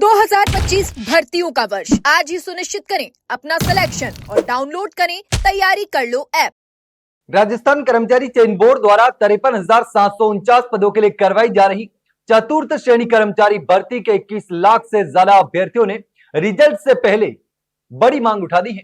2025 भर्तियों का वर्ष आज ही सुनिश्चित करें अपना सिलेक्शन और डाउनलोड करें तैयारी कर लो ऐप। राजस्थान कर्मचारी चयन बोर्ड द्वारा 53,749 पदों के लिए करवाई जा रही चतुर्थ श्रेणी कर्मचारी भर्ती के 21 लाख से ज्यादा अभ्यर्थियों ने रिजल्ट से पहले बड़ी मांग उठा दी है।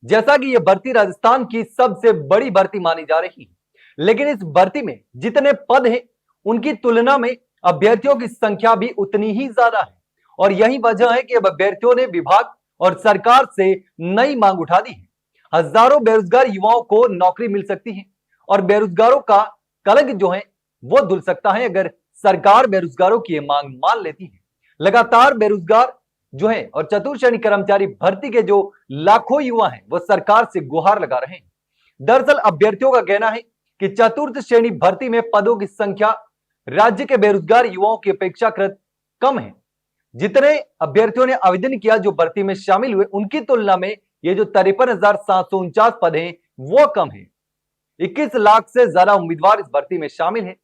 जैसा कि यह भर्ती राजस्थान की सबसे बड़ी भर्ती मानी जा रही है, लेकिन इस भर्ती में जितने पद हैं उनकी तुलना में अभ्यर्थियों की संख्या भी उतनी ही ज्यादा है। और यही वजह है कि अब अभ्यर्थियों ने विभाग और सरकार से नई मांग उठा दी है। हजारों बेरोजगार युवाओं को नौकरी मिल सकती है और बेरोजगारों का कलंक जो है वो धुल सकता है अगर सरकार बेरोजगारों की मांग मान लेती है। लगातार बेरोजगार जो है और चतुर्थ श्रेणी कर्मचारी भर्ती के जो लाखों युवा हैं वो सरकार से गुहार लगा रहे हैं। दरअसल अभ्यर्थियों का कहना है कि चतुर्थ श्रेणी भर्ती में पदों की संख्या राज्य के बेरोजगार युवाओं की अपेक्षाकृत कम है। जितने अभ्यर्थियों ने आवेदन किया जो भर्ती में शामिल हुए उनकी तुलना में ये जो 53,749 पद हैं वो कम है। 21 लाख से ज्यादा उम्मीदवार इस भर्ती में शामिल हैं।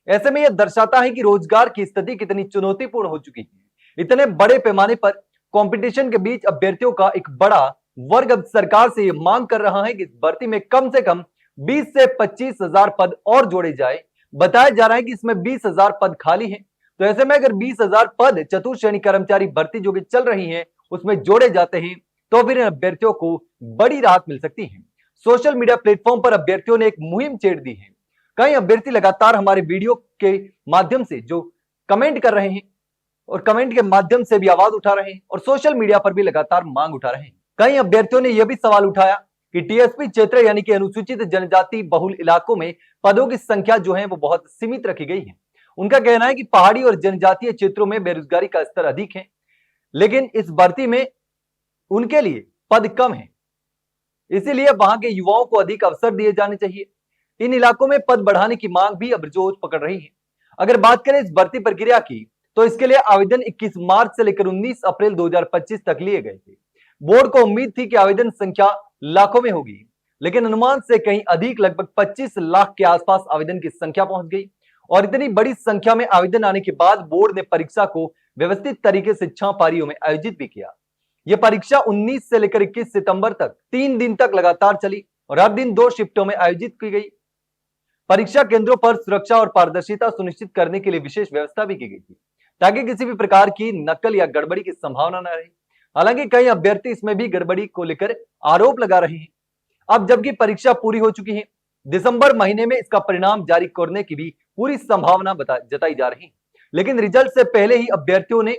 ऐसे में यह दर्शाता है कि रोजगार की स्थिति कितनी चुनौतीपूर्ण हो चुकी है। इतने बड़े पैमाने पर कंपटीशन के बीच अभ्यर्थियों का एक बड़ा वर्ग अब सरकार से यह मांग कर रहा है कि इस भर्ती में कम से कम 20 से 25,000 पद और जोड़े जाए। बताया जा रहा है कि इसमें 20,000 पद खाली हैं। तो ऐसे में अगर 20,000 पद चतुर्थ श्रेणी कर्मचारी भर्ती जो कि चल रही है उसमें जोड़े जाते हैं तो फिर अभ्यर्थियों को बड़ी राहत मिल सकती है। सोशल मीडिया प्लेटफॉर्म पर अभ्यर्थियों ने एक मुहिम छेड़ दी है। कई अभ्यर्थी लगातार हमारे वीडियो के माध्यम से जो कमेंट कर रहे हैं और कमेंट के माध्यम से भी आवाज उठा रहे हैं और सोशल मीडिया पर भी लगातार मांग उठा रहे हैं। कई अभ्यर्थियों ने यह भी सवाल उठाया कि टीएसपी क्षेत्र यानी कि अनुसूचित जनजाति बहुल इलाकों में पदों की संख्या जो है वो बहुत सीमित रखी गई है। उनका कहना है कि पहाड़ी और जनजातीय क्षेत्रों में बेरोजगारी का स्तर अधिक है, लेकिन इस भर्ती में उनके लिए पद कम है, इसीलिए वहां के युवाओं को अधिक अवसर दिए जाने चाहिए। इन इलाकों में पद बढ़ाने की मांग भी अब जोर पकड़ रही है। अगर बात करें इस भर्ती प्रक्रिया की तो इसके लिए आवेदन 21 मार्च से लेकर 19 अप्रैल 2025 तक लिए गए थे। बोर्ड को उम्मीद थी कि आवेदन संख्या लाखों में होगी, लेकिन अनुमान से कहीं अधिक लगभग 25 लाख के आसपास आवेदन की संख्या पहुंच गई। और इतनी बड़ी संख्या में आवेदन आने के बाद बोर्ड ने परीक्षा को व्यवस्थित तरीके से 6 पारियों में आयोजित भी किया। यह परीक्षा 19 से लेकर 21 सितंबर तक 3 दिन तक लगातार चली और हर दिन 2 शिफ्टों में आयोजित की गई। परीक्षा केंद्रों पर सुरक्षा और पारदर्शिता सुनिश्चित करने के लिए विशेष व्यवस्था भी की गई थी ताकि किसी भी प्रकार की नकल या गड़बड़ी की संभावना न रहे। हालांकि कई अभ्यर्थी इसमें भी गड़बड़ी को लेकर आरोप लगा रहे हैं। अब जबकि परीक्षा पूरी हो चुकी है, दिसंबर महीने में इसका परिणाम जारी करने की भी पूरी संभावना जताई जा रही है, लेकिन रिजल्ट से पहले ही अभ्यर्थियों ने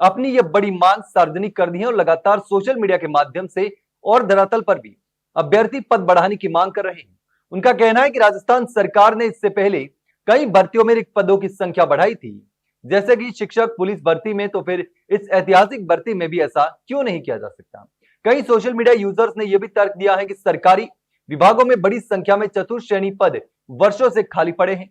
अपनी यह बड़ी मांग सार्वजनिक कर दी है और लगातार सोशल मीडिया के माध्यम से और धरातल पर भी अभ्यर्थी पद बढ़ाने की मांग कर रहे हैं। उनका कहना है कि राजस्थान सरकार ने इससे पहले कई भर्तियों में रिक्त पदों की संख्या बढ़ाई थी, जैसे कि शिक्षक पुलिस भर्ती में, तो फिर इस ऐतिहासिक भर्ती में भी ऐसा क्यों नहीं किया जा सकता। कई सोशल मीडिया यूजर्स ने यह भी तर्क दिया है कि सरकारी विभागों में बड़ी संख्या में चतुर्थ श्रेणी पद वर्षों से खाली पड़े हैं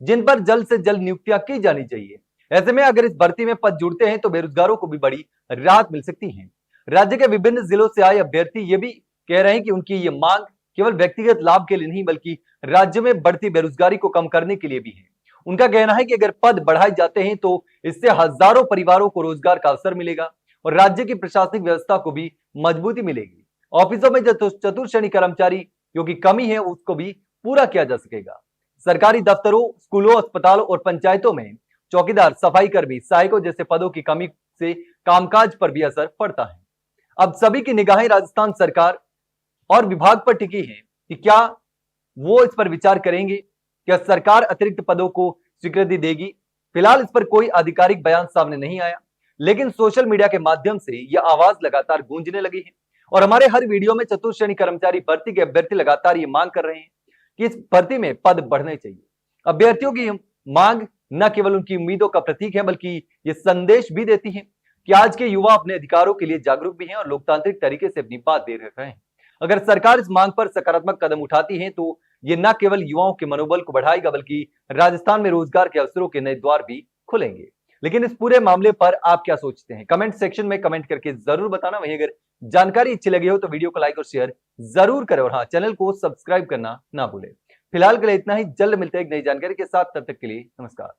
जिन पर जल्द से जल्द नियुक्तियां की जानी चाहिए। ऐसे में अगर इस भर्ती में पद जुड़ते हैं तो बेरोजगारों को भी बड़ी राहत मिल सकती है। राज्य के विभिन्न जिलों से आए अभ्यर्थी ये भी कह रहे हैं कि उनकी ये मांग केवल व्यक्तिगत लाभ के लिए नहीं बल्कि राज्य में बढ़ती बेरोजगारी को कम करने के लिए भी है। उनका कहना है कि अगर पद बढ़ाए जाते हैं तो इससे हजारों परिवारों को रोजगार का अवसर मिलेगा और राज्य की प्रशासनिक व्यवस्था को भी मजबूती मिलेगी। ऑफिसों में चतुर्थ श्रेणी कर्मचारी जो की कमी है उसको भी पूरा किया जा सकेगा। सरकारी दफ्तरों, स्कूलों, अस्पतालों और पंचायतों में चौकीदार, सफाई कर्मी, सहायकों जैसे पदों की कमी से कामकाज पर भी असर पड़ता है। अब सभी की निगाहें राजस्थान सरकार और विभाग पर टिकी है कि क्या वो इस पर विचार करेंगे, क्या सरकार अतिरिक्त पदों को स्वीकृति देगी। फिलहाल इस पर कोई आधिकारिक बयान सामने नहीं आया, लेकिन सोशल मीडिया के माध्यम से यह आवाज लगातार गूंजने लगी है और हमारे हर वीडियो में चतुर्थ श्रेणी कर्मचारी भर्ती के अभ्यर्थी लगातार ये मांग कर रहे हैं कि इस भर्ती में पद बढ़ने चाहिए। अभ्यर्थियों की मांग न केवल उनकी उम्मीदों का प्रतीक है बल्कि ये संदेश भी देती है कि आज के युवा अपने अधिकारों के लिए जागरूक भी हैं और लोकतांत्रिक तरीके से अपनी बात दे रहे हैं। अगर सरकार इस मांग पर सकारात्मक कदम उठाती है तो ये न केवल युवाओं के मनोबल को बढ़ाएगा बल्कि राजस्थान में रोजगार के अवसरों के नए द्वार भी खुलेंगे। लेकिन इस पूरे मामले पर आप क्या सोचते हैं, कमेंट सेक्शन में कमेंट करके जरूर बताना। वहीं अगर जानकारी अच्छी लगी हो तो वीडियो को लाइक और शेयर जरूर करें और हाँ, चैनल को सब्सक्राइब करना ना भूलें। फिलहाल के लिए इतना ही, जल्द मिलते हैं एक नई जानकारी के साथ, तब तक के लिए नमस्कार।